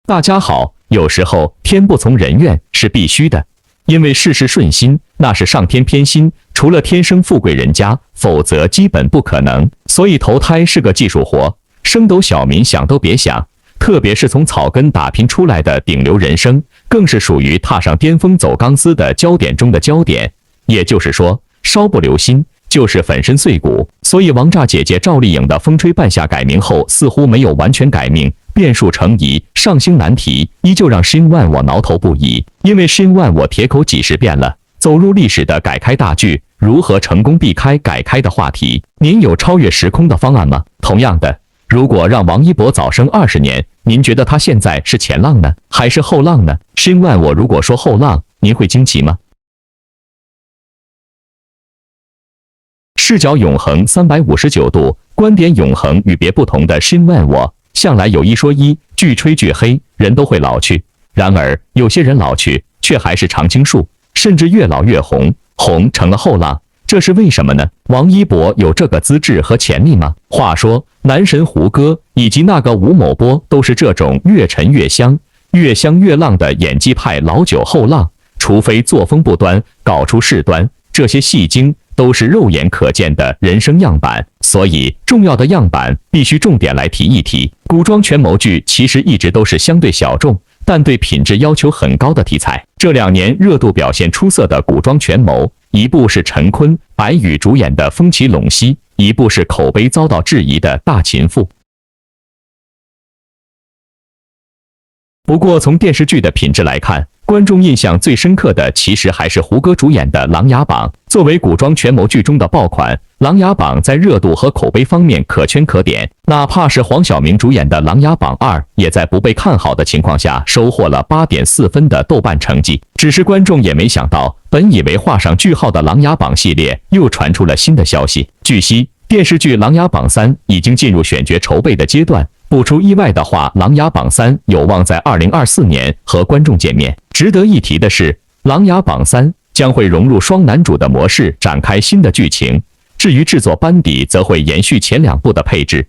大家好，有时候天不从人愿是必须的，因为事事顺心那是上天偏心，除了天生富贵人家，否则基本不可能。所以投胎是个技术活，升斗小民想都别想。特别是从草根打拼出来的顶流人生，更是属于踏上巅峰走钢丝的焦点中的焦点。也就是说，稍不留心就是粉身碎骨。所以王炸姐姐赵丽颖的风吹半夏改名后，似乎没有完全改命，变数成疑，上星难题依旧让Shin Wan我挠头不已。因为Shin Wan我铁口几十遍了，走入历史的改开大剧，如何成功避开改开的话题？您有超越时空的方案吗？同样的，如果让王一博早生20年，您觉得他现在是前浪呢，还是后浪呢？Shin Wan我如果说后浪，您会惊奇吗？视角永恒359度，观点永恒与别不同的Shin Wan我，向来有一说一，剧吹剧黑，人都会老去。然而有些人老去，却还是常青树，甚至越老越红，红成了后浪。这是为什么呢？王一博有这个资质和潜力吗？话说，男神胡歌以及那个吴某波都是这种越陈越香、越香越浪的演技派老酒后浪，除非作风不端，搞出事端，这些戏精都是肉眼可见的人生样板。所以，重要的样板必须重点来提一提。古装权谋剧其实一直都是相对小众，但对品质要求很高的题材。这2年热度表现出色的古装权谋，一部是陈坤、白宇主演的《风起陇西》，一部是口碑遭到质疑的《大秦赋》。不过从电视剧的品质来看，观众印象最深刻的其实还是胡歌主演的《琅琊榜》。作为古装权谋剧中的爆款，《琅琊榜》在热度和口碑方面可圈可点。哪怕是黄晓明主演的《琅琊榜2》，也在不被看好的情况下收获了8.4分的豆瓣成绩。只是观众也没想到，本以为画上句号的《琅琊榜》系列又传出了新的消息。据悉，电视剧《琅琊榜3》已经进入选角筹备的阶段。不出意外的话，《琅琊榜3》有望在2024年和观众见面。值得一提的是，《琅琊榜3》将会融入双男主的模式，展开新的剧情。至于制作班底，则会延续前2部的配置。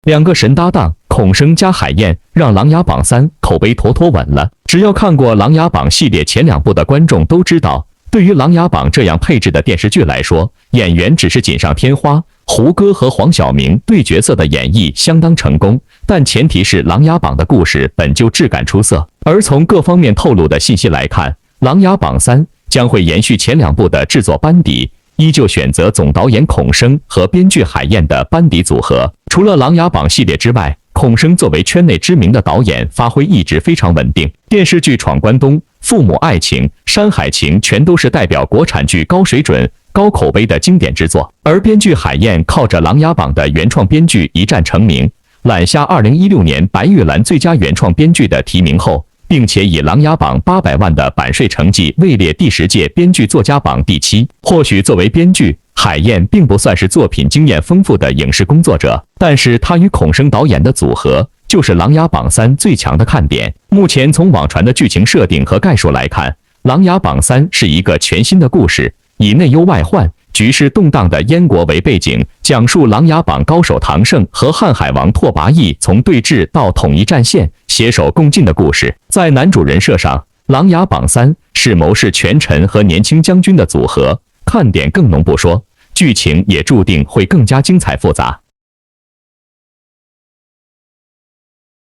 2个神搭档孔生加海燕，让《琅琊榜3》口碑妥妥稳了。只要看过《琅琊榜》系列前2部的观众都知道，对于《琅琊榜》这样配置的电视剧来说，演员只是锦上添花。胡歌和黄晓明对角色的演绎相当成功，但前提是《琅琊榜》的故事本就质感出色。而从各方面透露的信息来看，《琅琊榜3》将会延续前2部的制作班底，依旧选择总导演孔生和编剧海燕的班底组合。除了《琅琊榜》系列之外，孔生作为圈内知名的导演，发挥一直非常稳定。电视剧《闯关东》、《父母爱情》、《山海情》全都是代表国产剧高水准、高口碑的经典之作。而编剧海燕靠着《琅琊榜》的原创编剧一战成名，揽下2016年白玉兰最佳原创编剧的提名后，并且以《琅琊榜》800万的版税成绩位列第10届编剧作家榜第7。或许作为编剧，海燕并不算是作品经验丰富的影视工作者，但是他与孔生导演的组合就是《琅琊榜3》最强的看点。目前从网传的剧情设定和概述来看，《琅琊榜3》是一个全新的故事，以内忧外患、局势动荡的燕国为背景，讲述琅琊榜高手唐胜和瀚海王拓跋羿从对峙到统一战线、携手共进的故事。在男主人设上，《琅琊榜3》是谋士权臣和年轻将军的组合，看点更浓不说，剧情也注定会更加精彩复杂。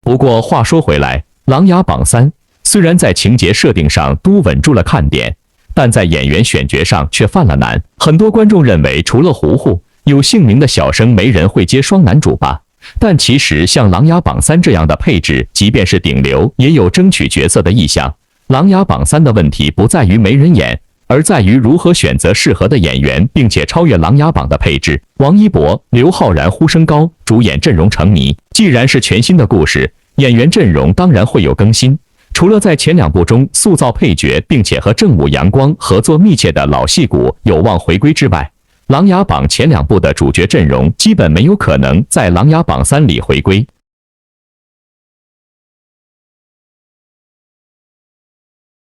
不过话说回来，《琅琊榜3》虽然在情节设定上都稳住了看点，但在演员选角上却犯了难。很多观众认为，除了胡胡，有姓名的小生没人会接双男主吧？但其实像《琅琊榜3》这样的配置，即便是顶流，也有争取角色的意向。《琅琊榜3》的问题不在于没人演，而在于如何选择适合的演员，并且超越《琅琊榜》的配置。王一博、刘昊然呼声高，主演阵容成谜。既然是全新的故事，演员阵容当然会有更新。除了在前2部中塑造配角，并且和正午阳光合作密切的老戏骨有望回归之外，《琅琊榜》前2部的主角阵容基本没有可能在《琅琊榜3》里回归。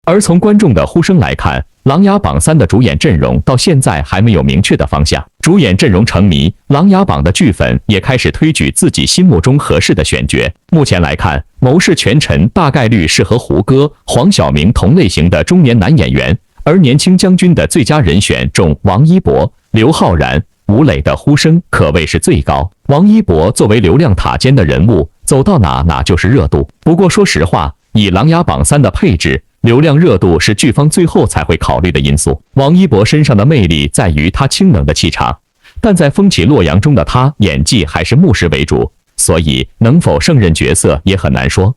而从观众的呼声来看，《琅琊榜3》的主演阵容到现在还没有明确的方向。主演阵容成谜，《琅琊榜》的剧粉也开始推举自己心目中合适的选角。目前来看，谋士权臣大概率是和胡歌、黄晓明同类型的中年男演员，而年轻将军的最佳人选中王一博、刘昊然、吴磊的呼声可谓是最高。王一博作为流量塔尖的人物，走到哪就是热度。不过说实话，以《琅琊榜3》的配置，流量热度是剧方最后才会考虑的因素。王一博身上的魅力在于他清冷的气场，但在风起洛阳中的他演技还是目视为主，所以能否胜任角色也很难说。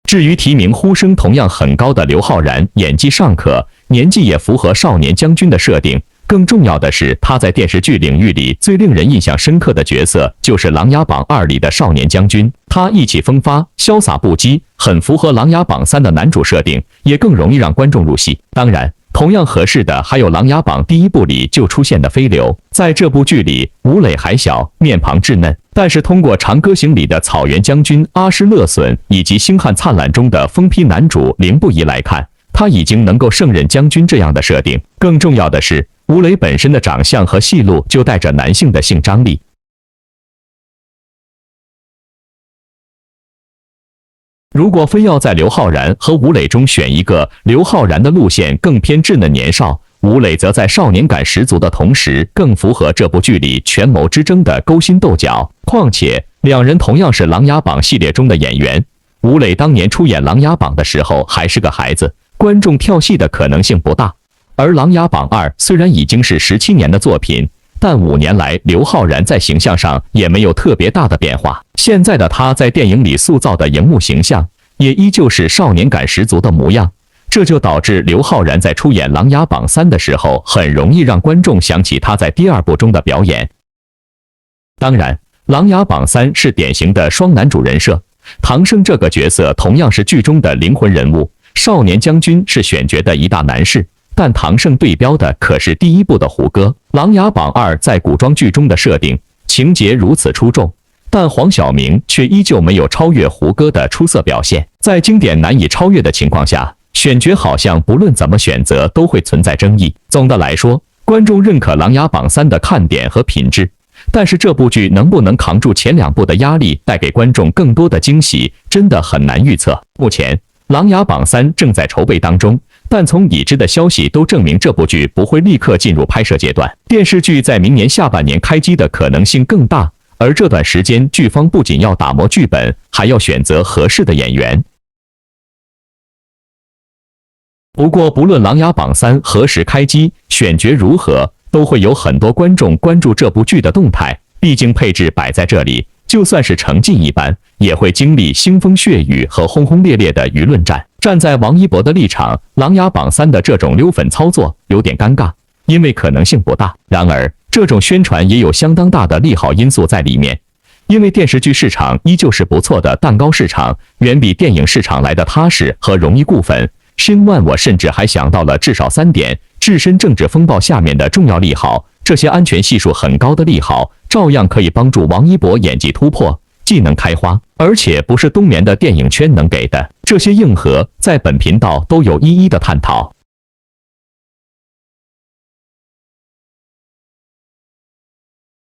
至于提名呼声同样很高的刘昊然，演技尚可，年纪也符合少年将军的设定。更重要的是，他在电视剧领域里最令人印象深刻的角色就是《琅琊榜2》里的少年将军。他意气风发、潇洒不羁，很符合《琅琊榜3》的男主设定，也更容易让观众入戏。当然，同样合适的还有《琅琊榜》第1部里就出现的飞流。在这部剧里，吴磊还小，面庞稚嫩，但是通过《长歌行》里的草原将军阿诗勒隼以及《星汉灿烂》中的疯批男主凌不疑来看，他已经能够胜任将军这样的设定。更重要的是，吴磊本身的长相和戏路就带着男性的性张力。如果非要在刘昊然和吴磊中选一个，刘昊然的路线更偏稚嫩年少，吴磊则在少年感十足的同时，更符合这部剧里权谋之争的勾心斗角。况且，两人同样是《琅琊榜》系列中的演员，吴磊当年出演《琅琊榜》的时候还是个孩子，观众跳戏的可能性不大。而《琅琊榜2》虽然已经是17年的作品，但5年来刘昊然在形象上也没有特别大的变化。现在的他在电影里塑造的荧幕形象，也依旧是少年感十足的模样，这就导致刘昊然在出演《琅琊榜3》的时候，很容易让观众想起他在第2部中的表演。当然，《琅琊榜3》是典型的双男主人设，唐胜这个角色同样是剧中的灵魂人物，少年将军是选角的一大难事。但唐胜对标的可是第1部的胡歌。《琅琊榜2》在古装剧中的设定情节如此出众，但黄晓明却依旧没有超越胡歌的出色表现。在经典难以超越的情况下，选角好像不论怎么选择都会存在争议。总的来说，观众认可《琅琊榜3》的看点和品质，但是这部剧能不能扛住前2部的压力，带给观众更多的惊喜，真的很难预测。目前，《琅琊榜3》正在筹备当中，但从已知的消息都证明这部剧不会立刻进入拍摄阶段，电视剧在明年下半年开机的可能性更大。而这段时间，剧方不仅要打磨剧本，还要选择合适的演员。不过，不论《琅琊榜3》何时开机，选角如何，都会有很多观众关注这部剧的动态。毕竟配置摆在这里，就算是成绩一般，也会经历腥风血雨和轰轰烈烈的舆论战。站在王一博的立场，《琅琊榜3》的这种溜粉操作有点尴尬，因为可能性不大。然而，这种宣传也有相当大的利好因素在里面，因为电视剧市场依旧是不错的蛋糕市场，远比电影市场来的踏实和容易固粉。我甚至还想到了至少3点置身政治风暴下面的重要利好，这些安全系数很高的利好，照样可以帮助王一博演技突破，技能开花，而且不是冬眠的电影圈能给的。这些硬核在本频道都有一一的探讨。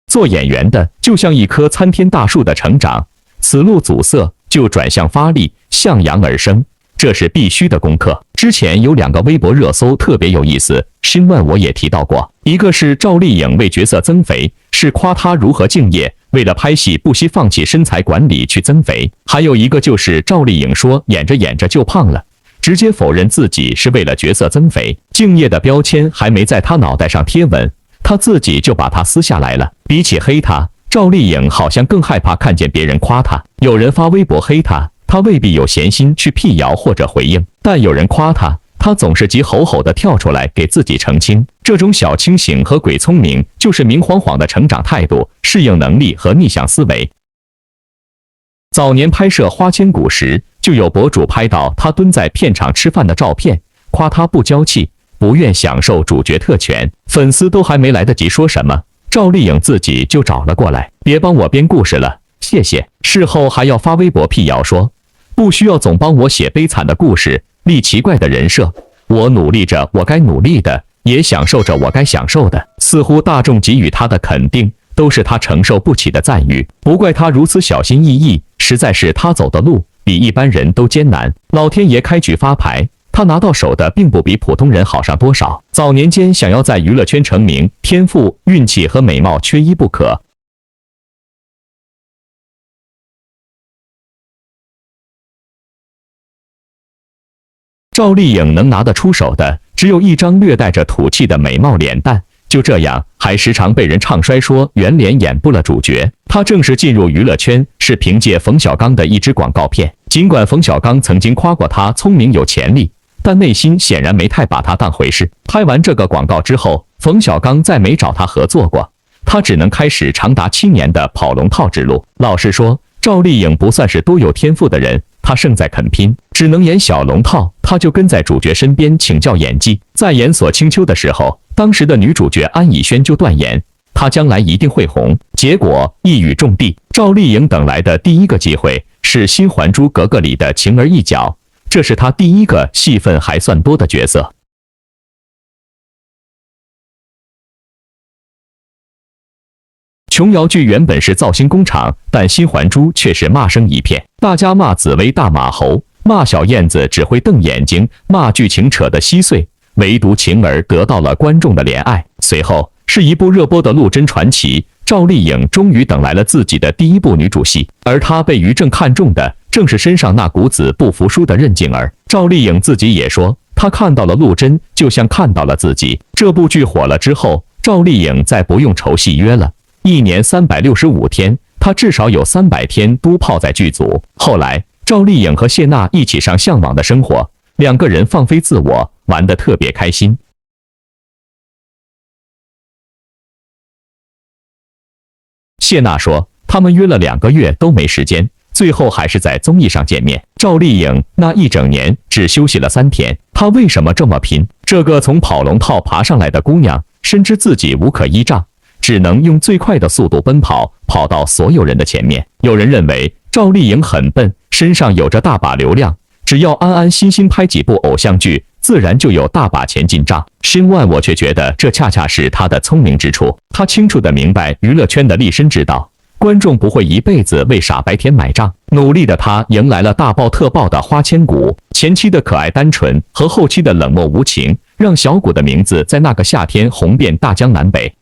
做演员的就像一棵参天大树的成长，此路阻塞就转向发力，向阳而生，这是必须的功课。之前有2个微博热搜特别有意思，新闻我也提到过，一个是赵丽颖为角色增肥，是夸她如何敬业，为了拍戏不惜放弃身材管理去增肥；还有一个就是赵丽颖说演着演着就胖了，直接否认自己是为了角色增肥，敬业的标签还没在她脑袋上贴稳，她自己就把它撕下来了。比起黑她，赵丽颖好像更害怕看见别人夸她。有人发微博黑她，她未必有闲心去辟谣或者回应，但有人夸她，她总是急吼吼地跳出来给自己澄清。这种小清醒和鬼聪明，就是明晃晃的成长态度、适应能力和逆向思维。早年拍摄《花千骨》时，就有博主拍到她蹲在片场吃饭的照片，夸她不娇气，不愿享受主角特权。粉丝都还没来得及说什么，赵丽颖自己就找了过来，别帮我编故事了，谢谢。事后还要发微博辟谣说，不需要总帮我写悲惨的故事，立奇怪的人设，我努力着我该努力的，也享受着我该享受的。似乎大众给予他的肯定，都是他承受不起的赞誉。不怪他如此小心翼翼，实在是他走的路比一般人都艰难。老天爷开局发牌，他拿到手的并不比普通人好上多少。早年间想要在娱乐圈成名，天赋、运气和美貌缺一不可。赵丽颖能拿得出手的，只有一张略带着土气的美貌脸蛋，就这样，还时常被人唱衰说圆脸演不了主角。她正式进入娱乐圈是凭借冯小刚的一支广告片。尽管冯小刚曾经夸过她聪明有潜力，但内心显然没太把她当回事。拍完这个广告之后，冯小刚再没找她合作过，她只能开始长达7年的跑龙套之路。老实说，赵丽颖不算是多有天赋的人，她胜在肯拼，只能演小龙套。她就跟在主角身边请教演技。在演《锁清秋》的时候，当时的女主角安以轩就断言，她将来一定会红。结果一语中的，赵丽颖等来的第一个机会是《新还珠格格》里的晴儿一角，这是她第一个戏份还算多的角色。琼瑶剧原本是造星工厂，但新还珠却是骂声一片，大家骂紫薇大马猴，骂小燕子只会瞪眼睛，骂剧情扯得稀碎，唯独晴儿得到了观众的怜爱。随后是一部热播的《陆贞传奇》，赵丽颖终于等来了自己的第一部女主戏，而她被于正看中的正是身上那股子不服输的任静儿。赵丽颖自己也说，她看到了陆贞，就像看到了自己。这部剧火了之后，赵丽颖再不用愁戏约了。1年365天，她至少有300天都泡在剧组。后来，赵丽颖和谢娜一起上《向往的生活》，两个人放飞自我，玩得特别开心。谢娜说，他们约了2个月都没时间，最后还是在综艺上见面。赵丽颖那一整年只休息了3天，她为什么这么拼？这个从跑龙套爬上来的姑娘，深知自己无可依仗，只能用最快的速度奔跑，跑到所有人的前面。有人认为赵丽颖很笨，身上有着大把流量，只要安安心心拍几部偶像剧，自然就有大把钱进账。申万我却觉得这恰恰是她的聪明之处。她清楚地明白娱乐圈的立身之道，观众不会一辈子为傻白甜买账。努力的她迎来了大爆特爆的花千骨，前期的可爱单纯和后期的冷漠无情，让小谷的名字在那个夏天红遍大江南北。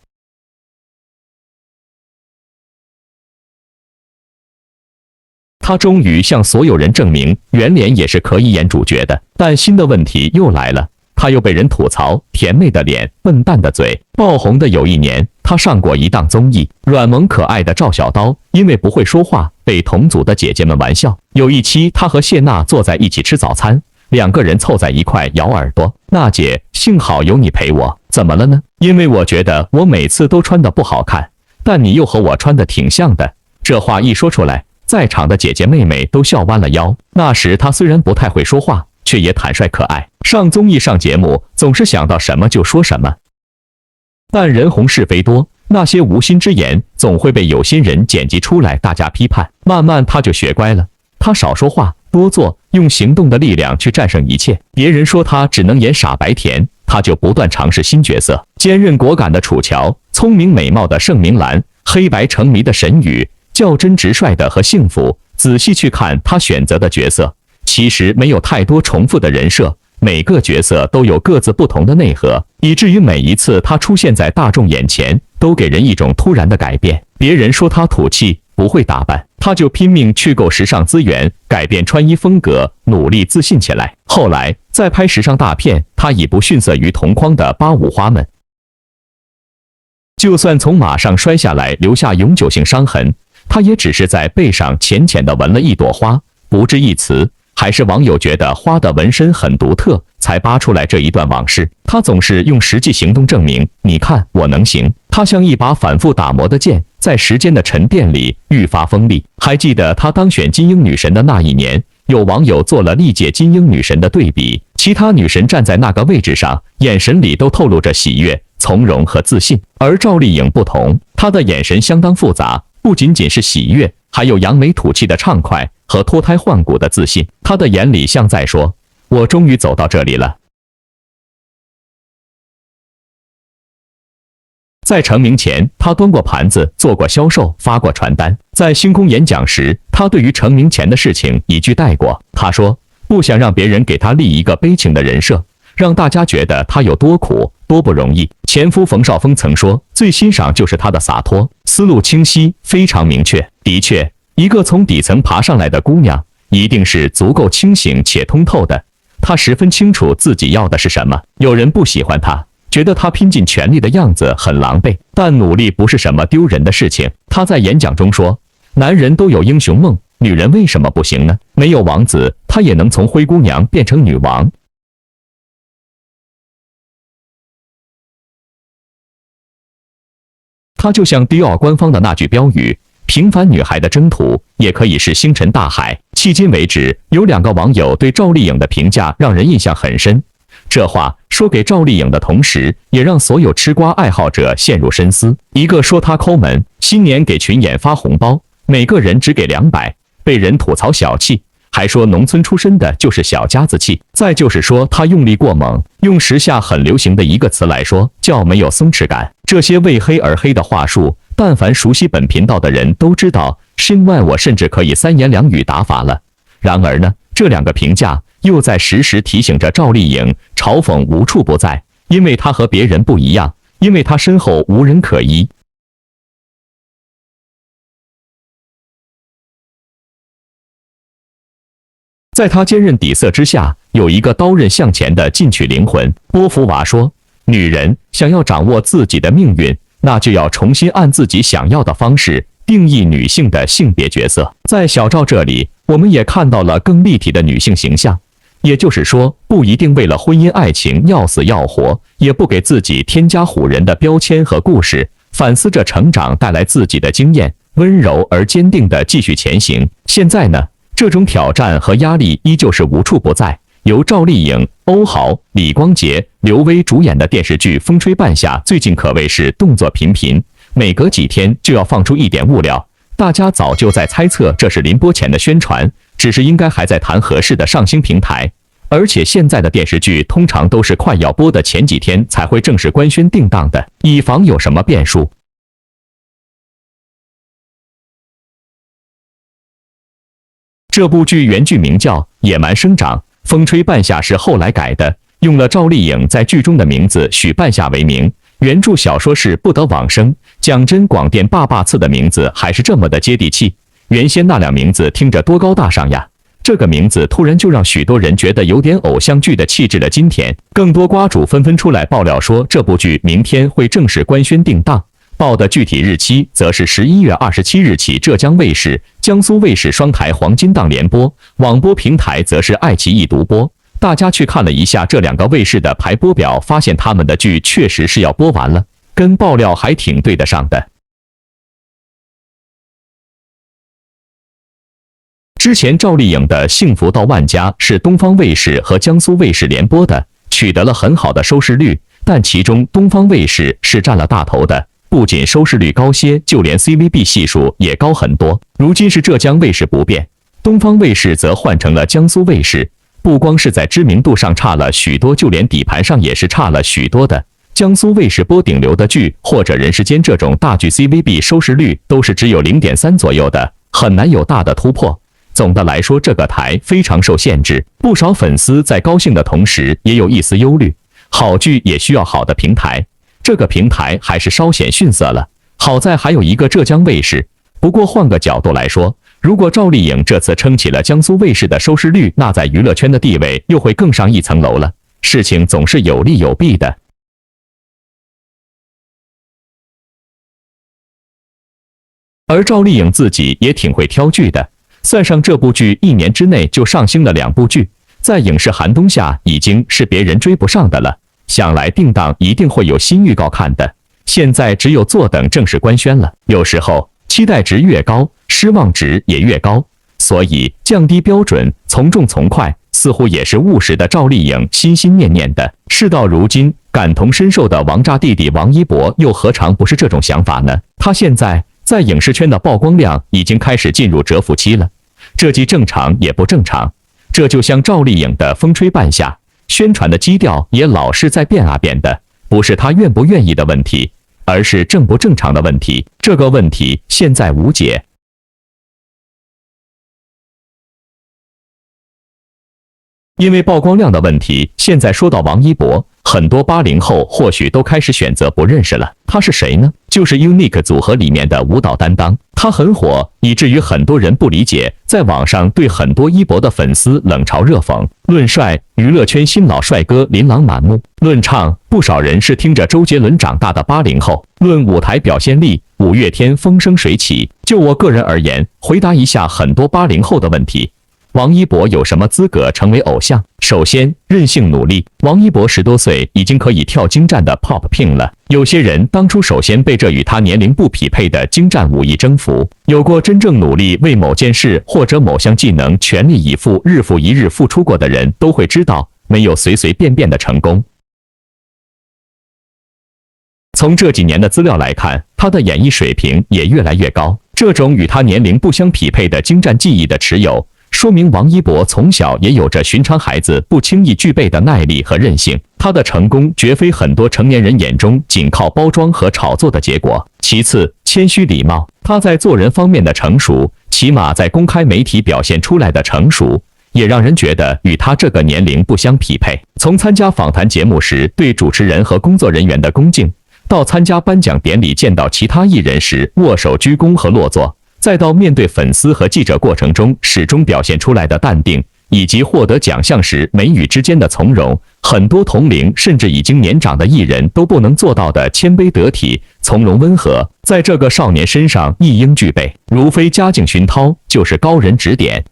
他终于向所有人证明，圆脸也是可以演主角的。但新的问题又来了，他又被人吐槽甜妹的脸、笨蛋的嘴。爆红的有一年，他上过一档综艺，软萌可爱的赵小刀因为不会说话，被同组的姐姐们玩笑。有一期，他和谢娜坐在一起吃早餐，2个人凑在一块咬耳朵。娜姐，幸好有你陪我。怎么了呢？因为我觉得我每次都穿得不好看，但你又和我穿得挺像的。这话一说出来，在场的姐姐妹妹都笑弯了腰。那时她虽然不太会说话，却也坦率可爱。上综艺上节目，总是想到什么就说什么。但人红是非多，那些无心之言总会被有心人剪辑出来，大家批判。慢慢她就学乖了，她少说话，多做，用行动的力量去战胜一切。别人说她只能演傻白甜，她就不断尝试新角色。坚韧果敢的楚乔，聪明美貌的盛明兰，黑白成谜的沈宇，较真直率的和幸福。仔细去看他选择的角色，其实没有太多重复的人设，每个角色都有各自不同的内核，以至于每一次他出现在大众眼前，都给人一种突然的改变。别人说他土气，不会打扮，他就拼命去购时尚资源，改变穿衣风格，努力自信起来。后来再拍时尚大片，他已不逊色于同框的八五花们。就算从马上摔下来留下永久性伤痕，他也只是在背上浅浅地纹了一朵花，不置一词。还是网友觉得花的纹身很独特，才扒出来这一段往事。他总是用实际行动证明，你看我能行。他像一把反复打磨的剑，在时间的沉淀里愈发锋利。还记得他当选金鹰女神的那一年，有网友做了历届金鹰女神的对比，其他女神站在那个位置上，眼神里都透露着喜悦、从容和自信。而赵丽颖不同，她的眼神相当复杂，不仅仅是喜悦，还有扬眉吐气的畅快和脱胎换骨的自信。他的眼里像在说：“我终于走到这里了。”在成名前，他端过盘子，做过销售，发过传单。在星空演讲时，他对于成名前的事情一句带过。他说：“不想让别人给他立一个悲情的人设，让大家觉得他有多苦、多不容易。”前夫冯绍峰曾说，最欣赏就是他的洒脱，思路清晰，非常明确。的确，一个从底层爬上来的姑娘，一定是足够清醒且通透的。她十分清楚自己要的是什么。有人不喜欢她，觉得他拼尽全力的样子很狼狈，但努力不是什么丢人的事情。他在演讲中说：“男人都有英雄梦，女人为什么不行呢？没有王子，她也能从灰姑娘变成女王。”她就像迪奥官方的那句标语：“平凡女孩的征途，也可以是星辰大海。”迄今为止，有2个网友对赵丽颖的评价让人印象很深。这话说给赵丽颖的同时，也让所有吃瓜爱好者陷入深思。一个说她抠门，新年给群演发红包，每个人只给200，被人吐槽小气，还说农村出身的就是小家子气。再就是说她用力过猛，用时下很流行的一个词来说，叫没有松弛感。这些为黑而黑的话术，但凡熟悉本频道的人都知道，身外我甚至可以3言2语打法了。然而呢，这2个评价又在时时提醒着赵丽颖，嘲讽无处不在，因为她和别人不一样，因为她身后无人可依。在她坚韧底色之下，有一个刀刃向前的进取灵魂。波伏娃说：“女人想要掌握自己的命运，那就要重新按自己想要的方式定义女性的性别角色。”在小赵这里，我们也看到了更立体的女性形象。也就是说，不一定为了婚姻爱情要死要活，也不给自己添加唬人的标签和故事，反思着成长带来自己的经验，温柔而坚定地继续前行。现在呢，这种挑战和压力依旧是无处不在。由赵丽颖、欧豪、李光洁、刘薇主演的电视剧《风吹半夏》最近可谓是动作频频，每隔几天就要放出一点物料。大家早就在猜测这是临播前的宣传，只是应该还在谈合适的上星平台。而且现在的电视剧通常都是快要播的前几天才会正式官宣定档的，以防有什么变数。这部剧原剧名叫《野蛮生长》，风吹半夏是后来改的，用了赵丽颖在剧中的名字许半夏为名。原著小说是不得往生，讲真，广电爸爸赐的名字还是这么的接地气。原先那俩名字听着多高大上呀，这个名字突然就让许多人觉得有点偶像剧的气质了。今天，更多瓜主纷纷出来爆料说，这部剧明天会正式官宣定档，报的具体日期则是11月27日起，浙江卫视、江苏卫视双台黄金档联播，网播平台则是爱奇艺独播。大家去看了一下这2个卫视的排播表，发现他们的剧确实是要播完了，跟爆料还挺对得上的。之前赵丽颖的《幸福到万家》是东方卫视和江苏卫视联播的，取得了很好的收视率，但其中东方卫视是占了大头的，不仅收视率高些，就连 CVB 系数也高很多。如今是浙江卫视不变，东方卫视则换成了江苏卫视。不光是在知名度上差了许多，就连底盘上也是差了许多的。江苏卫视播顶流的剧或者人世间这种大剧 ，CVB 收视率都是只有 0.3 左右的，很难有大的突破。总的来说，这个台非常受限制，不少粉丝在高兴的同时，也有一丝忧虑。好剧也需要好的平台，这个平台还是稍显逊色了。好在还有一个浙江卫视。不过换个角度来说，如果赵丽颖这次撑起了江苏卫视的收视率，那在娱乐圈的地位又会更上一层楼了。事情总是有利有弊的。而赵丽颖自己也挺会挑剧的，算上这部剧1年之内就上星了2部剧，在影视寒冬下已经是别人追不上的了。想来定档一定会有新预告看的，现在只有坐等正式官宣了。有时候期待值越高，失望值也越高，所以降低标准，从重从快，似乎也是务实的赵丽颖心心念念的。事到如今，感同身受的王炸弟弟王一博又何尝不是这种想法呢？他现在在影视圈的曝光量已经开始进入蛰伏期了，这既正常也不正常。这就像赵丽颖的风吹半夏，宣传的基调也老是在变啊变的，不是她愿不愿意的问题，而是正不正常的问题。这个问题现在无解。因为曝光量的问题，现在说到王一博，很多80后或许都开始选择不认识了。他是谁呢？就是 UNIQ 组合里面的舞蹈担当。他很火，以至于很多人不理解，在网上对很多一博的粉丝冷嘲热讽。论帅，娱乐圈新老帅哥琳琅满目；论唱，不少人是听着周杰伦长大的80后；论舞台表现力，五月天风生水起。就我个人而言，回答一下很多80后的问题。王一博有什么资格成为偶像？首先，任性努力。王一博10多岁已经可以跳精湛的 Pop Pink 了。有些人当初首先被这与他年龄不匹配的精湛武艺征服。有过真正努力为某件事或者某项技能全力以赴、日复一日付出过的人，都会知道，没有随随便便的成功。从这几年的资料来看，他的演艺水平也越来越高。这种与他年龄不相匹配的精湛技艺的持有，说明王一博从小也有着寻常孩子不轻易具备的耐力和韧性。他的成功绝非很多成年人眼中仅靠包装和炒作的结果。其次，谦虚礼貌。他在做人方面的成熟，起码在公开媒体表现出来的成熟，也让人觉得与他这个年龄不相匹配。从参加访谈节目时对主持人和工作人员的恭敬，到参加颁奖典礼见到其他艺人时握手鞠躬和落座，再到面对粉丝和记者过程中始终表现出来的淡定，以及获得奖项时眉宇之间的从容，很多同龄甚至已经年长的艺人都不能做到的谦卑得体、从容温和，在这个少年身上一应俱备，如非家境熏陶，就是高人指点。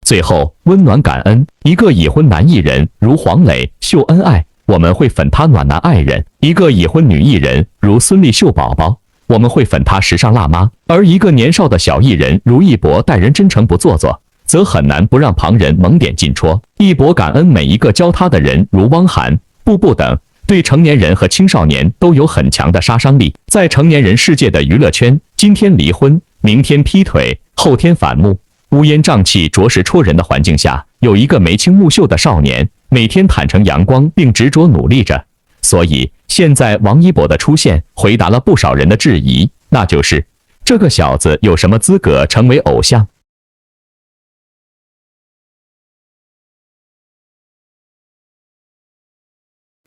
最后，温暖感恩。一个已婚男艺人如黄磊秀恩爱，我们会粉他暖男爱人；一个已婚女艺人如孙俪秀宝宝，我们会粉她时尚辣妈；而一个年少的小艺人如一博待人真诚不做作，则很难不让旁人猛点禁戳。一博感恩每一个教他的人，如汪涵、步步等，对成年人和青少年都有很强的杀伤力。在成年人世界的娱乐圈，今天离婚，明天劈腿，后天反目，乌烟瘴气、着实戳人的环境下，有一个眉清目秀的少年，每天坦诚阳光并执着努力着。所以现在王一博的出现回答了不少人的质疑，那就是这个小子有什么资格成为偶像？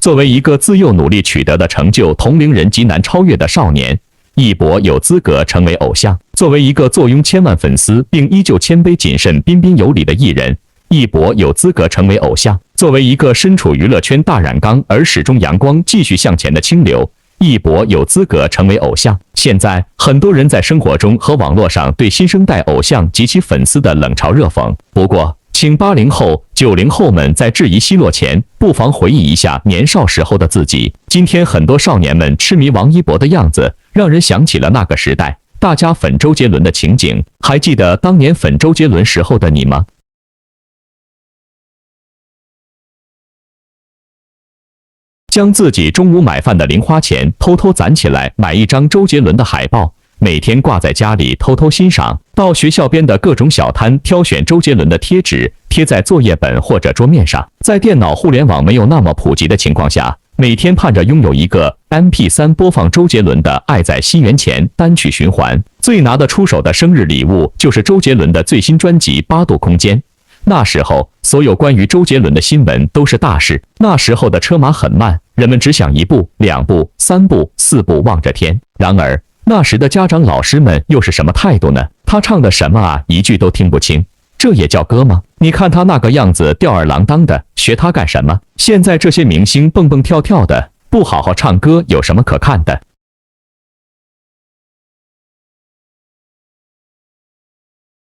作为一个自幼努力取得的成就同龄人极难超越的少年，一博有资格成为偶像。作为一个坐拥千万粉丝并依旧谦卑谨慎、彬彬有礼的艺人，一博有资格成为偶像。作为一个身处娱乐圈大染缸而始终阳光继续向前的清流，一博有资格成为偶像。现在很多人在生活中和网络上对新生代偶像及其粉丝的冷嘲热讽，不过请80后、90后们在质疑奚落前，不妨回忆一下年少时候的自己。今天很多少年们痴迷王一博的样子，让人想起了那个时代大家粉周杰伦的情景。还记得当年粉周杰伦时候的你吗？将自己中午买饭的零花钱偷偷攒起来，买一张周杰伦的海报，每天挂在家里偷偷欣赏；到学校边的各种小摊挑选周杰伦的贴纸，贴在作业本或者桌面上。在电脑互联网没有那么普及的情况下，每天盼着拥有一个 MP3 播放周杰伦的《爱在西元前》单曲循环。最拿得出手的生日礼物就是周杰伦的最新专辑《八度空间》。那时候，所有关于周杰伦的新闻都是大事。那时候的车马很慢，人们只想1步、2步、3步、4步望着天。然而，那时的家长老师们又是什么态度呢？他唱的什么啊？一句都听不清，这也叫歌吗？你看他那个样子，吊儿郎当的，学他干什么？现在这些明星蹦蹦跳跳的，不好好唱歌，有什么可看的？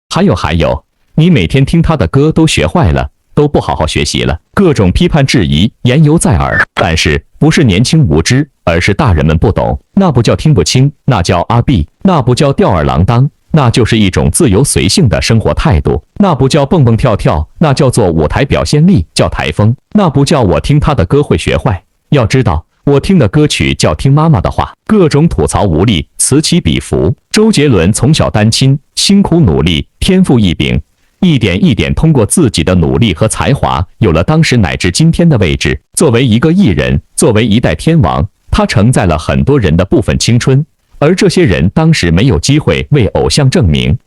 还有，你每天听他的歌都学坏了，都不好好学习了，各种批判质疑言犹在耳。但是不是年轻无知，而是大人们不懂，那不叫听不清，那叫阿闭，那不叫吊儿郎当，那就是一种自由随性的生活态度。那不叫蹦蹦跳跳，那叫做舞台表现力，叫台风。那不叫我听他的歌会学坏。要知道，我听的歌曲叫《听妈妈的话》，各种吐槽无力，此起彼伏。周杰伦从小单亲，辛苦努力，天赋异禀，一点一点通过自己的努力和才华，有了当时乃至今天的位置。作为一个艺人，作为一代天王，他承载了很多人的部分青春，而这些人当时没有机会为偶像证明。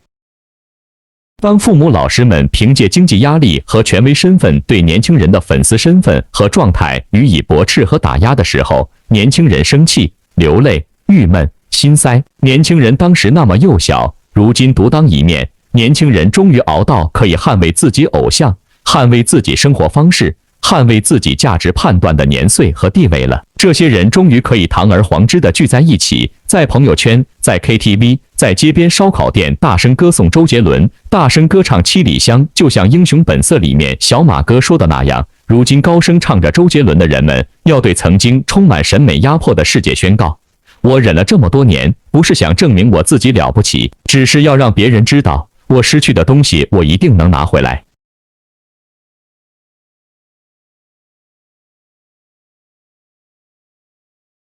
当父母老师们凭借经济压力和权威身份对年轻人的粉丝身份和状态予以驳斥和打压的时候，年轻人生气、流泪、郁闷、心塞。年轻人当时那么幼小，如今独当一面，年轻人终于熬到可以捍卫自己偶像、捍卫自己生活方式、捍卫自己价值判断的年岁和地位了。这些人终于可以堂而皇之地聚在一起，在朋友圈、在 KTV、在街边烧烤店大声歌颂周杰伦，大声歌唱《七里香》，就像《英雄本色》里面小马哥说的那样，如今高声唱着周杰伦的人们，要对曾经充满审美压迫的世界宣告：我忍了这么多年，不是想证明我自己了不起，只是要让别人知道，我失去的东西我一定能拿回来。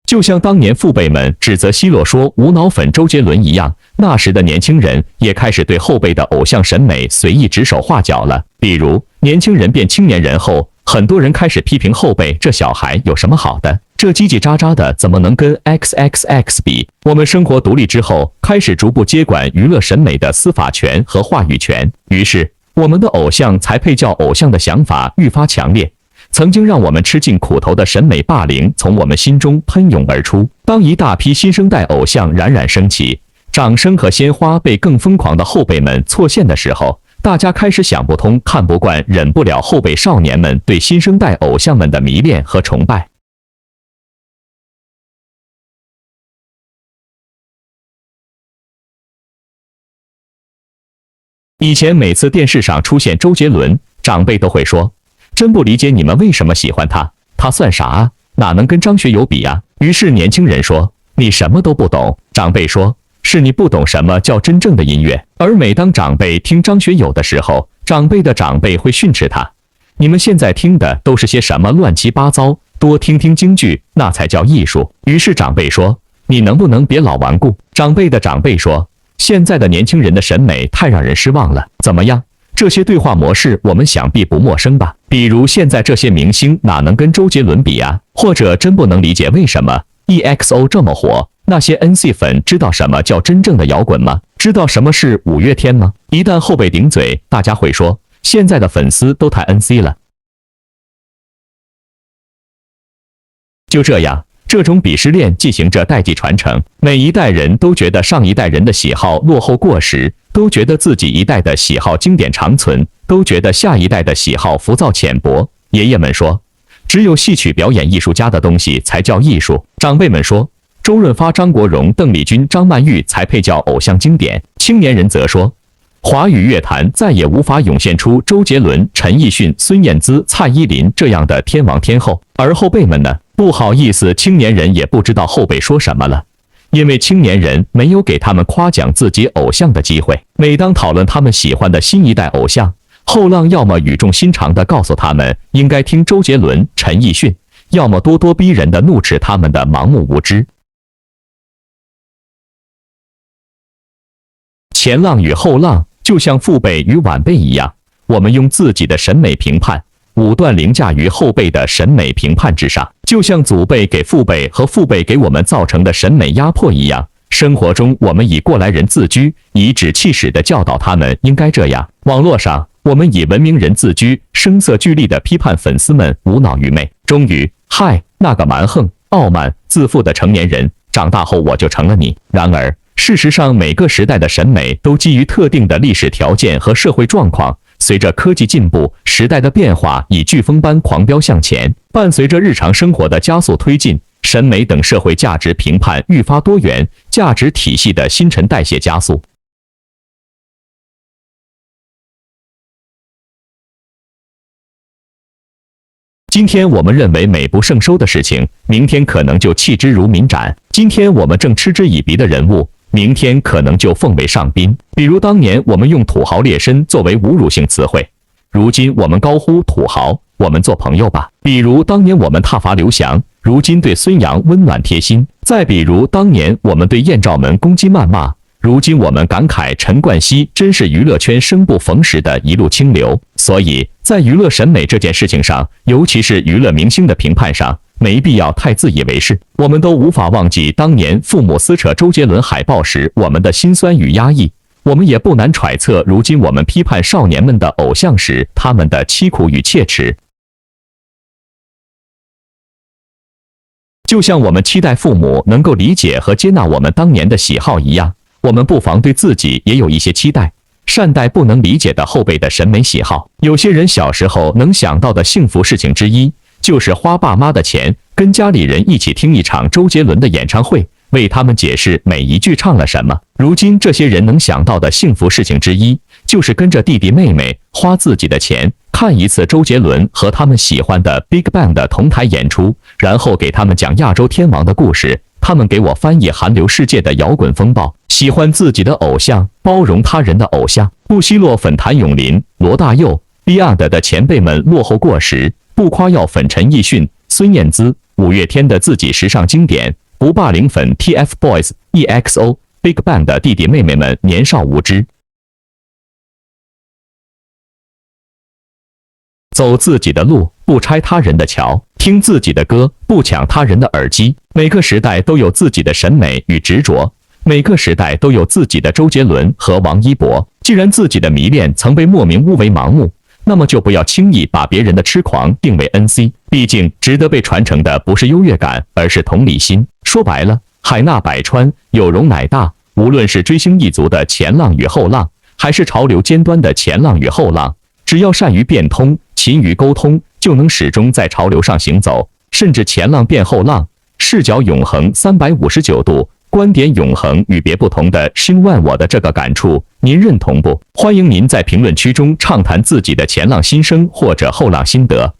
就像当年父辈们指责奚落说无脑粉周杰伦一样，那时的年轻人也开始对后辈的偶像审美随意指手画脚了。比如，年轻人变青年人后，很多人开始批评后辈，这小孩有什么好的？这叽叽喳喳的怎么能跟 XXX 比？我们生活独立之后，开始逐步接管娱乐审美的司法权和话语权，于是我们的偶像才配叫偶像的想法愈发强烈。曾经让我们吃尽苦头的审美霸凌从我们心中喷涌而出。当一大批新生代偶像冉冉升起，掌声和鲜花被更疯狂的后辈们错现的时候，大家开始想不通、看不惯、忍不了后辈少年们对新生代偶像们的迷恋和崇拜。以前每次电视上出现周杰伦，长辈都会说：真不理解你们为什么喜欢他，他算啥啊？哪能跟张学友比啊？于是年轻人说：你什么都不懂。长辈说：是你不懂什么叫真正的音乐。而每当长辈听张学友的时候，长辈的长辈会训斥他：你们现在听的都是些什么乱七八糟，多听听京剧，那才叫艺术。于是长辈说：你能不能别老顽固？长辈的长辈说：现在的年轻人的审美太让人失望了。怎么样？这些对话模式我们想必不陌生吧？比如现在这些明星哪能跟周杰伦比啊？或者真不能理解为什么 EXO 这么火？那些 NC 粉知道什么叫真正的摇滚吗？知道什么是五月天吗？一旦后辈顶嘴，大家会说现在的粉丝都太 NC 了。就这样，这种鄙视链进行着代际传承，每一代人都觉得上一代人的喜好落后过时，都觉得自己一代的喜好经典长存，都觉得下一代的喜好浮躁浅薄。爷爷们说，只有戏曲表演艺术家的东西才叫艺术。长辈们说，周润发、张国荣、邓丽君、张曼玉才配叫偶像经典。青年人则说，华语乐坛再也无法涌现出周杰伦、陈奕迅、孙燕姿、蔡依林这样的天王天后。而后辈们呢？不好意思，青年人也不知道后辈说什么了，因为青年人没有给他们夸奖自己偶像的机会。每当讨论他们喜欢的新一代偶像，后浪要么语重心长地告诉他们应该听周杰伦、陈奕迅，要么咄咄逼人地怒斥他们的盲目无知。前浪与后浪就像父辈与晚辈一样，我们用自己的审美评判，武断凌驾于后辈的审美评判之上，就像祖辈给父辈和父辈给我们造成的审美压迫一样。生活中，我们以过来人自居，颐指气使地教导他们应该这样；网络上，我们以文明人自居，声色俱厉地批判粉丝们无脑愚昧。终于，嗨，那个蛮横、傲慢、自负的成年人，长大后我就成了你。然而，事实上，每个时代的审美都基于特定的历史条件和社会状况。随着科技进步，时代的变化以飓风般狂飙向前，伴随着日常生活的加速推进，审美等社会价值评判愈发多元，价值体系的新陈代谢加速。今天我们认为美不胜收的事情，明天可能就弃之如泯斩；今天我们正嗤之以鼻的人物，明天可能就奉为上宾。比如当年我们用土豪劣绅作为侮辱性词汇，如今我们高呼土豪，我们做朋友吧。比如当年我们挞伐刘翔，如今对孙杨温暖贴心；再比如当年我们对艳照门攻击谩骂，如今我们感慨陈冠希真是娱乐圈生不逢时的一路清流。所以在娱乐审美这件事情上，尤其是娱乐明星的评判上，没必要太自以为是。我们都无法忘记当年父母撕扯周杰伦海报时我们的辛酸与压抑，我们也不难揣测如今我们批判少年们的偶像时他们的凄苦与切齿。就像我们期待父母能够理解和接纳我们当年的喜好一样，我们不妨对自己也有一些期待，善待不能理解的后辈的审美喜好。有些人小时候能想到的幸福事情之一，就是花爸妈的钱，跟家里人一起听一场周杰伦的演唱会，为他们解释每一句唱了什么。如今这些人能想到的幸福事情之一，就是跟着弟弟妹妹花自己的钱看一次周杰伦和他们喜欢的 BigBang 的同台演出，然后给他们讲亚洲天王的故事，他们给我翻译韩流世界的摇滚风暴。喜欢自己的偶像，包容他人的偶像，不奚落粉谭咏麟、罗大佑、Beyond 的前辈们落后过时，不夸耀粉陈奕迅、孙燕姿、五月天的自己时尚经典，不霸凌粉 TFBOYS、EXO、BigBang 的弟弟妹妹们年少无知。走自己的路，不拆他人的桥；听自己的歌，不抢他人的耳机。每个时代都有自己的审美与执着，每个时代都有自己的周杰伦和王一博。既然自己的迷恋曾被莫名污为盲目，那么就不要轻易把别人的痴狂定为 NC。毕竟，值得被传承的不是优越感，而是同理心。说白了，海纳百川，有容乃大。无论是追星一族的前浪与后浪，还是潮流尖端的前浪与后浪，只要善于变通，勤于沟通，就能始终在潮流上行走，甚至前浪变后浪，视角永恒359度，观点永恒与别不同的新万我的这个感触，您认同不？欢迎您在评论区中畅谈自己的前浪心声或者后浪心得。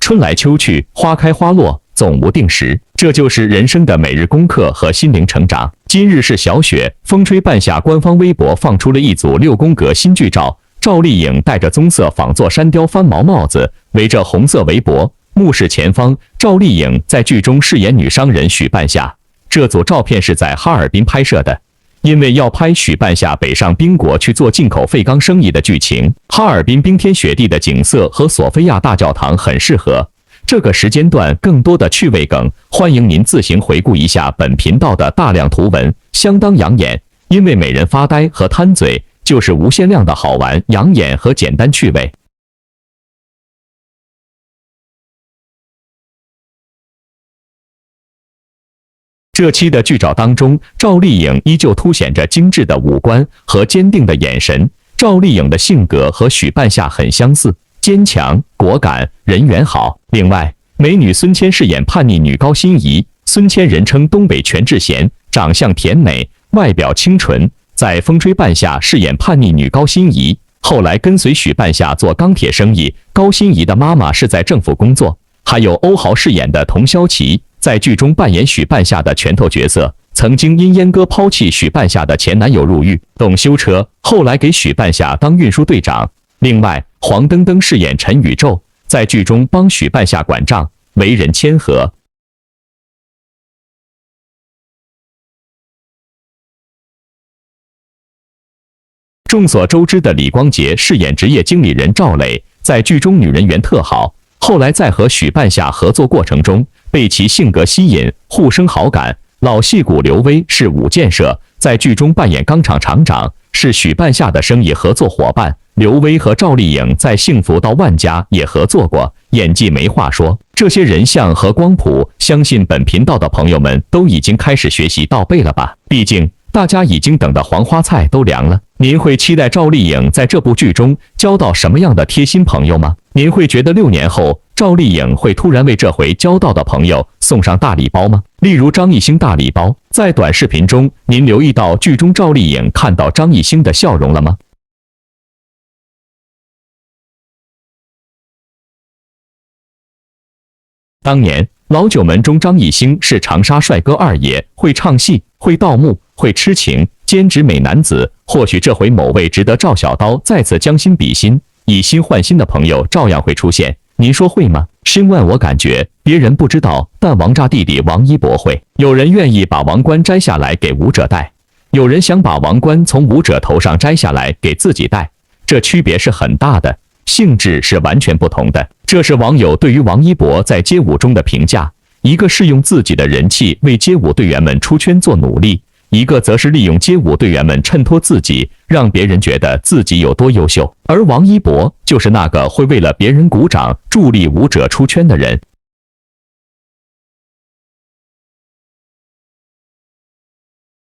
春来秋去，花开花落，总无定时，这就是人生的每日功课和心灵成长。今日是小雪，风吹半夏官方微博放出了一组6宫格新剧照，赵丽颖戴着棕色仿作山雕翻毛帽子，围着红色围脖，目视前方。赵丽颖在剧中饰演女商人许半夏。这组照片是在哈尔滨拍摄的，因为要拍许半夏北上宾国去做进口废钢生意的剧情，哈尔滨冰天雪地的景色和索菲亚大教堂很适合。这个时间段更多的趣味梗，欢迎您自行回顾一下本频道的大量图文，相当养眼。因为每人发呆和贪嘴就是无限量的好玩、养眼和简单趣味。这期的剧照当中，赵丽颖依旧凸显着精致的五官和坚定的眼神。赵丽颖的性格和许半夏很相似，坚强、果敢，人缘好。另外，美女孙千饰演叛逆女高心怡，孙千人称东北全智贤，长相甜美，外表清纯。在风吹半夏饰演叛逆女高心怡，后来跟随许半夏做钢铁生意。高心怡的妈妈是在政府工作。还有欧豪饰演的童潇琪，在剧中扮演许半夏的拳头角色，曾经因阉割抛弃许半夏的前男友入狱。董修车后来给许半夏当运输队长。另外，黄登登饰演陈宇宙，在剧中帮许半夏管账，为人谦和。众所周知的李光洁饰演职业经理人赵磊，在剧中女人缘特好，后来在和许半夏合作过程中，被其性格吸引，互生好感。老戏骨刘威是五建设，在剧中扮演钢厂厂长，是许半夏的生意合作伙伴。刘威和赵丽颖在《幸福到万家》也合作过，演技没话说。这些人像和光谱，相信本频道的朋友们都已经开始学习倒背了吧？毕竟大家已经等的黄花菜都凉了。您会期待赵丽颖在这部剧中交到什么样的贴心朋友吗？您会觉得6年后赵丽颖会突然为这回交到的朋友送上大礼包吗？例如张艺兴大礼包。在短视频中，您留意到剧中赵丽颖看到张艺兴的笑容了吗？当年老九门中张艺兴是长沙帅哥二爷，会唱戏，会盗墓，会痴情。兼职美男子，或许这回某位值得赵小刀再次将心比心、以心换心的朋友照样会出现，您说会吗？申万我感觉别人不知道，但王炸弟弟王一博会。有人愿意把王冠摘下来给武者戴，有人想把王冠从武者头上摘下来给自己戴，这区别是很大的，性质是完全不同的。这是网友对于王一博在街舞中的评价，一个是用自己的人气为街舞队员们出圈做努力，一个则是利用街舞队员们衬托自己，让别人觉得自己有多优秀。而王一博就是那个会为了别人鼓掌助力舞者出圈的人。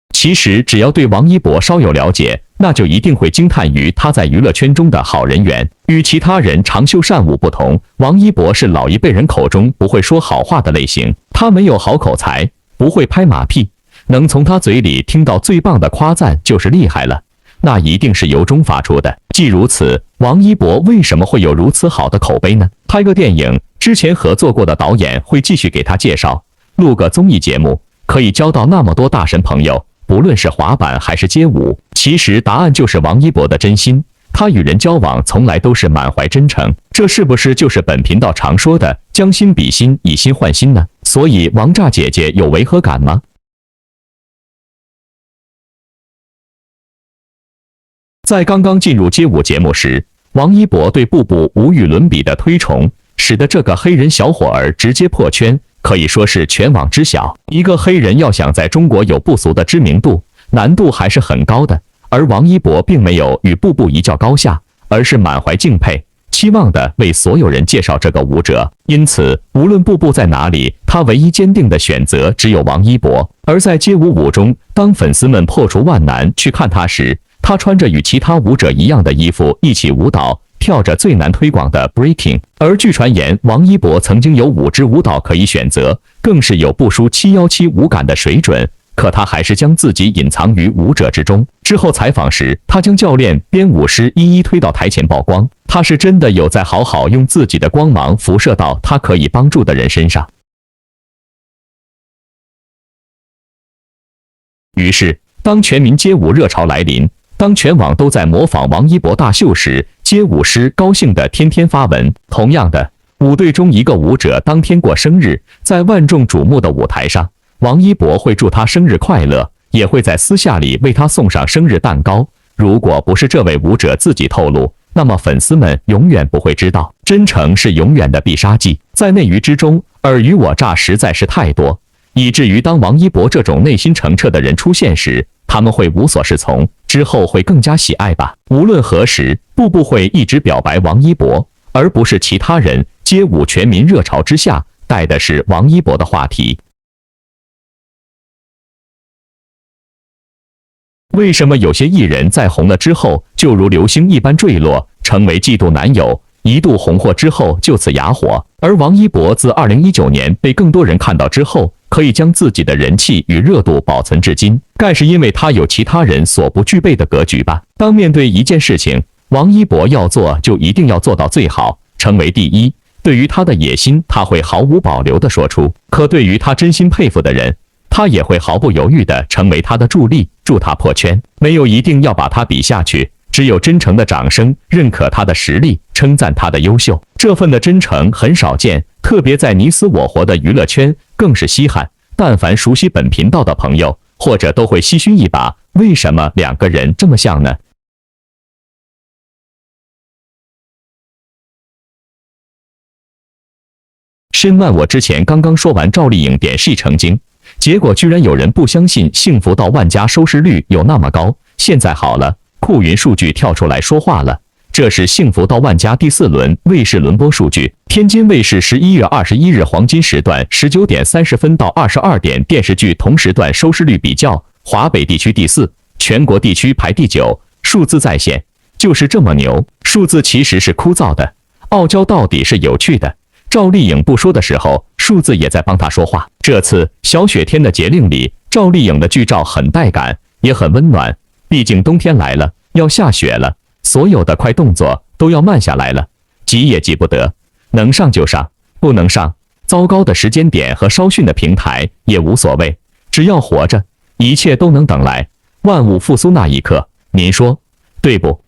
其实只要对王一博稍有了解，那就一定会惊叹于他在娱乐圈中的好人缘。与其他人长袖善舞不同，王一博是老一辈人口中不会说好话的类型，他没有好口才，不会拍马屁，能从他嘴里听到最棒的夸赞就是厉害了，那一定是由衷发出的。既如此，王一博为什么会有如此好的口碑呢？拍个电影，之前合作过的导演会继续给他介绍；录个综艺节目，可以交到那么多大神朋友，不论是滑板还是街舞。其实答案就是王一博的真心，他与人交往从来都是满怀真诚，这是不是就是本频道常说的将心比心，以心换心呢？所以王炸姐姐有违和感吗？在刚刚进入街舞节目时，王一博对步步无与伦比的推崇，使得这个黑人小伙儿直接破圈，可以说是全网知晓。一个黑人要想在中国有不俗的知名度，难度还是很高的。而王一博并没有与步步一较高下，而是满怀敬佩、期望的为所有人介绍这个舞者。因此，无论步步在哪里，他唯一坚定的选择只有王一博。而在街舞舞中，当粉丝们破除万难去看他时，他穿着与其他舞者一样的衣服一起舞蹈，跳着最难推广的 breaking。而据传言，王一博曾经有5支舞蹈可以选择，更是有不输717舞感的水准。可他还是将自己隐藏于舞者之中。之后采访时，他将教练、编舞师一一推到台前曝光，他是真的有在好好用自己的光芒辐射到他可以帮助的人身上。于是，当全民街舞热潮来临，当全网都在模仿王一博大秀时，街舞师高兴地天天发文。同样的，舞队中一个舞者当天过生日，在万众瞩目的舞台上，王一博会祝他生日快乐，也会在私下里为他送上生日蛋糕。如果不是这位舞者自己透露，那么粉丝们永远不会知道。真诚是永远的必杀技，在内娱之中，尔虞我诈实在是太多，以至于当王一博这种内心澄澈的人出现时，他们会无所适从，之后会更加喜爱吧。无论何时，步步会一直表白王一博，而不是其他人。街舞全民热潮之下，带的是王一博的话题。为什么有些艺人在红了之后，就如流星一般坠落，成为季度男友，一度红火之后就此哑火？而王一博自2019年被更多人看到之后，可以将自己的人气与热度保存至今，概是因为他有其他人所不具备的格局吧。当面对一件事情，王一博要做就一定要做到最好，成为第一。对于他的野心，他会毫无保留地说出；可对于他真心佩服的人，他也会毫不犹豫地成为他的助力，助他破圈。没有一定要把他比下去，只有真诚的掌声，认可他的实力，称赞他的优秀。这份的真诚很少见，特别在你死我活的娱乐圈更是稀罕。但凡熟悉本频道的朋友，或者都会唏嘘一把，为什么两个人这么像呢？申万我之前刚刚说完赵丽颖点戏成精，结果居然有人不相信幸福到万家收视率有那么高。现在好了，酷云数据跳出来说话了，这是幸福到万家第4轮卫视轮播数据。天津卫视11月21日黄金时段19点30分到22点电视剧同时段收视率比较，华北地区第4，全国地区排第9。数字在线就是这么牛，数字其实是枯燥的，傲娇到底是有趣的。赵丽颖不说的时候，数字也在帮她说话。这次小雪天的节令里，赵丽颖的剧照很带感，也很温暖。毕竟冬天来了，要下雪了，所有的快动作都要慢下来了，急也急不得，能上就上，不能上，糟糕的时间点和稍逊的平台也无所谓，只要活着，一切都能等来。万物复苏那一刻，您说对不？